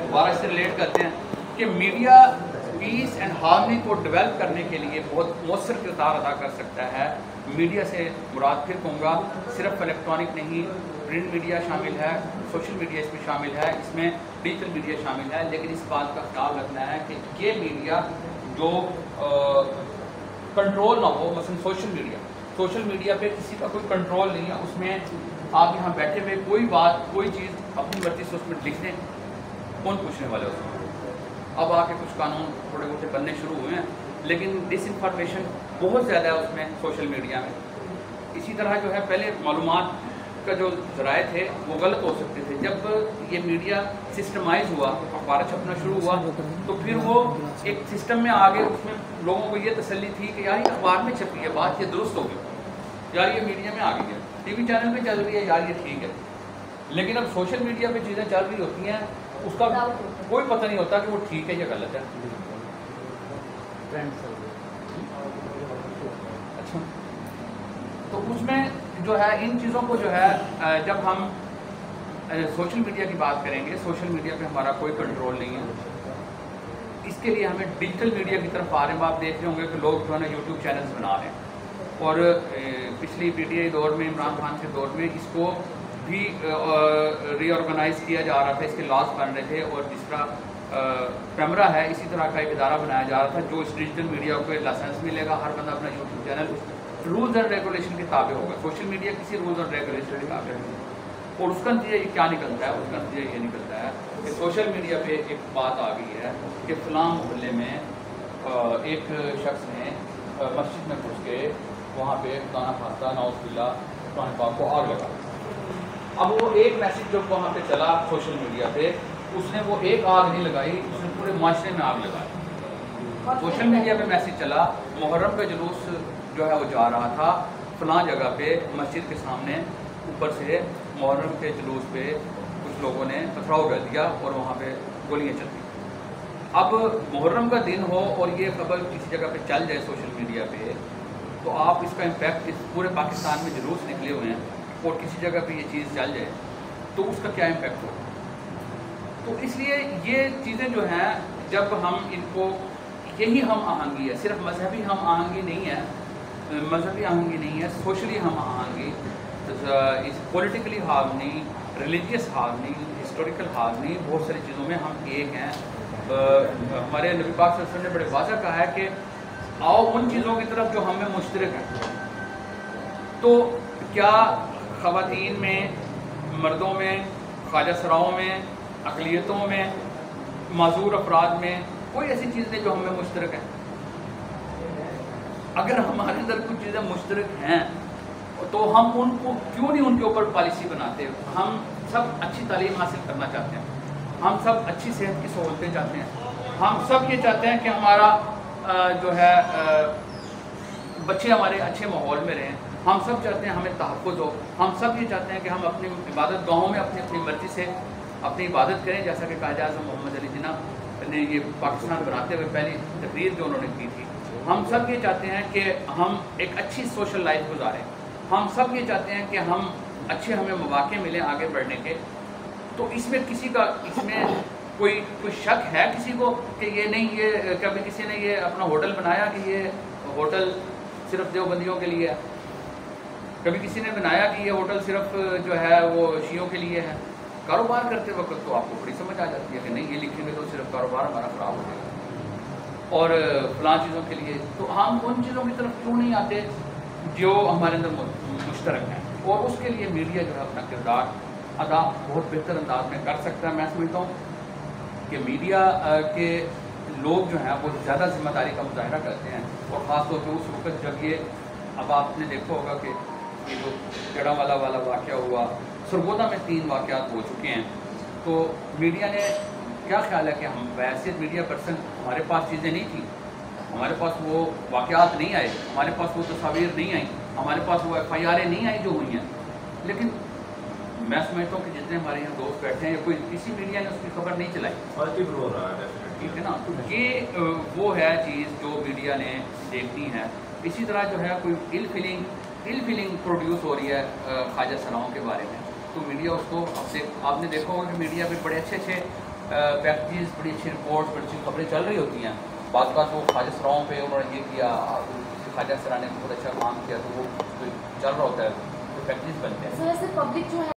دوبارہ اس سے ریلیٹ کرتے ہیں کہ میڈیا پیس اینڈ ہارمنی کو ڈیولپ کرنے کے لیے بہت مؤثر کردار ادا کر سکتا ہے. میڈیا سے مراد پھر کہوں گا صرف الیکٹرانک نہیں، پرنٹ میڈیا شامل ہے، سوشل میڈیا اس میں شامل ہے، اس میں ڈیجیٹل میڈیا شامل ہے. لیکن اس بات کا خیال رکھنا ہے کہ یہ میڈیا جو کنٹرول نہ ہو، مثلا سوشل میڈیا پہ کسی کا کوئی کنٹرول نہیں ہے. اس میں آپ یہاں بیٹھے ہوئے کوئی بات کوئی چیز اپنی مرضی سے اس میں لکھ دیں، کون پوچھنے والے اس میں. اب آ کے کچھ قانون تھوڑے بہت بننے شروع ہوئے ہیں، لیکن ڈس انفارمیشن بہت زیادہ ہے اس میں سوشل میڈیا میں. اسی طرح جو ہے پہلے معلومات کا جو ذرائع تھے وہ غلط ہو سکتے تھے. جب یہ میڈیا سسٹمائز ہوا، اخبار چھپنا شروع ہوا، تو پھر وہ ایک سسٹم میں آگے اس میں لوگوں کو یہ تسلی تھی کہ یار یہ اخبار میں چھپی ہے بات، یہ درست ہوگی، یار یہ میڈیا میں آ گئی ہے، ٹی وی چینل پہ چل رہی ہے، یار یہ ٹھیک ہے. لیکن اب سوشل میڈیا پہ چیزیں چل رہی ہوتی ہیں، اس کا کوئی پتہ نہیں ہوتا کہ وہ ٹھیک ہے یا غلط ہے. اچھا، تو اس میں جو ہے ان چیزوں کو جو ہے جب ہم سوشل میڈیا کی بات کریں گے، سوشل میڈیا پہ ہمارا کوئی کنٹرول نہیں ہے. اس کے لیے ہمیں ڈیجیٹل میڈیا کی طرف آ رہے ہیں. آپ دیکھ رہے ہوں گے کہ لوگ جو ہے نا یوٹیوب چینلز بنا رہے ہیں، اور پچھلی پی ٹی آئی دور میں، عمران خان کے دور میں اس کو بھی ری آرگنائز کیا جا رہا تھا، اس کے لاس بن رہے تھے. اور جس طرح پیمرا ہے، اسی طرح کا ایک ادارہ بنایا جا رہا تھا جو اس ڈیجیٹل میڈیا کو لائسنس ملے گا، ہر بندہ اپنا YouTube channel rules and regulation کے تابع ہوگا. سوشل میڈیا کسی رولز اینڈ ریگولیشن کے تابع نہیں. اور اس کا نتیجہ یہ کیا نکلتا ہے؟ اس کا نتیجہ یہ نکلتا ہے کہ سوشل میڈیا پہ ایک بات آ گئی ہے کہ فلاں محلے میں ایک شخص نے مسجد میں گھس کے وہاں پہ گانا خاصہ نعوذ باللہ قرآن پاک کو آگ لگا. اب وہ ایک میسج جو وہاں پہ چلا سوشل میڈیا پہ، اس نے وہ ایک آگ نہیں لگائی، اس نے پورے معاشرے میں آگ لگائی. سوشل میڈیا پہ میسج چلا، محرم کا جلوس جو ہے وہ جا رہا تھا فلاں جگہ پہ، مسجد کے سامنے اوپر سے محرم کے جلوس پہ کچھ لوگوں نے پتھراؤ کر دیا اور وہاں پہ گولیاں چل دی. اب محرم کا دن ہو اور یہ خبر کسی جگہ پہ چل جائے سوشل میڈیا پہ، تو آپ اس کا امپیکٹ اس پورے پاکستان میں جلوس نکلے ہوئے ہیں اور کسی جگہ پہ یہ چیز چل جائے تو اس کا کیا امپیکٹ ہوگا. تو اس لیے یہ چیزیں جو ہیں جب ہم ان کو، یہی ہم آہنگی ہے، صرف مذہبی ہم آہنگی نہیں ہے، مذہبی آہنگی نہیں ہے، سوشلی ہم آہنگی، politically harmony, religious harmony, historical harmony, بہت ساری چیزوں میں ہم ایک ہیں. ہمارے نبی پاک صلی اللہ علیہ وسلم نے بڑے واضح کہا ہے کہ آؤ ان چیزوں کی طرف جو ہم میں مشترک ہیں. تو کیا خواتین میں، مردوں میں، خواجہ سراؤں میں، اقلیتوں میں، معذور افراد میں کوئی ایسی چیز نہیں جو ہم میں مشترک ہیں؟ اگر ہمارے اندر کچھ چیزیں مشترک ہیں تو ہم ان کو کیوں نہیں ان کے اوپر پالیسی بناتے؟ ہم سب اچھی تعلیم حاصل کرنا چاہتے ہیں، ہم سب اچھی صحت کی سہولتیں چاہتے ہیں، ہم سب یہ چاہتے ہیں کہ ہمارا جو ہے بچے ہمارے اچھے ماحول میں رہیں، ہم سب چاہتے ہیں ہمیں تحفظ ہو، ہم سب یہ چاہتے ہیں کہ ہم اپنی عبادت گاہوں میں اپنی مرضی سے اپنی عبادت کریں، جیسا کہ قائد اعظم محمد علی جناح نے یہ پاکستان بناتے ہوئے پہلی تقریر جو انہوں نے کی تھی. ہم سب یہ چاہتے ہیں کہ ہم ایک اچھی سوشل لائف گزاریں، ہم سب یہ چاہتے ہیں کہ ہم اچھے ہمیں مواقع ملیں آگے بڑھنے کے. تو اس میں کسی کا اس میں کوئی شک ہے کسی کو کہ یہ نہیں، یہ کبھی کسی نے یہ اپنا ہوٹل بنایا کہ یہ ہوٹل صرف دیوبندیوں کے لیے ہے؟ کبھی کسی نے بنایا کہ یہ ہوٹل صرف جو ہے وہ شیعوں کے لیے ہے؟ کاروبار کرتے وقت تو آپ کو بڑی سمجھ آ جاتی ہے کہ نہیں یہ لکھیں گے تو صرف کاروبار ہمارا خراب ہو جائے گا، اور فلاں چیزوں کے لیے. تو ہم ان چیزوں کی طرف کیوں نہیں آتے جو ہمارے اندر مشترک ہیں؟ اور اس کے لیے میڈیا جو ہے اپنا کردار ادا بہت بہتر انداز میں کر سکتا ہے. میں سمجھتا ہوں کہ میڈیا کے لوگ جو ہیں وہ زیادہ ذمہ داری کا مظاہرہ کرتے ہیں، اور خاص طور پہ اس وقت جب یہ، اب آپ نے دیکھا ہوگا کہ یہ جو جڑا والا واقعہ ہوا، سرگودا میں 3 واقعات ہو چکے ہیں. تو میڈیا نے کیا خیال ہے کہ ہم ویسے میڈیا پرسن، ہمارے پاس چیزیں نہیں تھیں، ہمارے پاس وہ واقعات نہیں آئے، ہمارے پاس وہ تصاویر نہیں آئیں، ہمارے پاس وہ ایف آئی آریں نہیں آئیں جو ہوئی ہیں. لیکن میں سمجھتا ہوں کہ جتنے ہمارے یہاں دوست بیٹھے ہیں، کوئی کسی میڈیا نے اس کی خبر نہیں چلائی. ٹھیک ہے نا؟ تو یہ وہ ہے چیز جو میڈیا نے دیکھنی ہے. اسی طرح جو ہے کوئی ال فیلنگ پروڈیوس ہو رہی ہے خواجہ سراؤں کے بارے میں، تو میڈیا اس کو، آپ نے دیکھا ہوگا کہ میڈیا پہ بڑے اچھے پیکجز بڑی اچھی رپورٹس بڑی اچھی خبریں چل رہی ہوتی ہیں. بعض اوقات وہ خواجہ سراؤں پہ انہوں نے یہ کیا, خواجہ سرا نے بہت اچھا کام کیا تو وہ چل رہا ہوتا ہے, تو پیکجز بنتے ہیں. سر ایسے پبلک جو ہے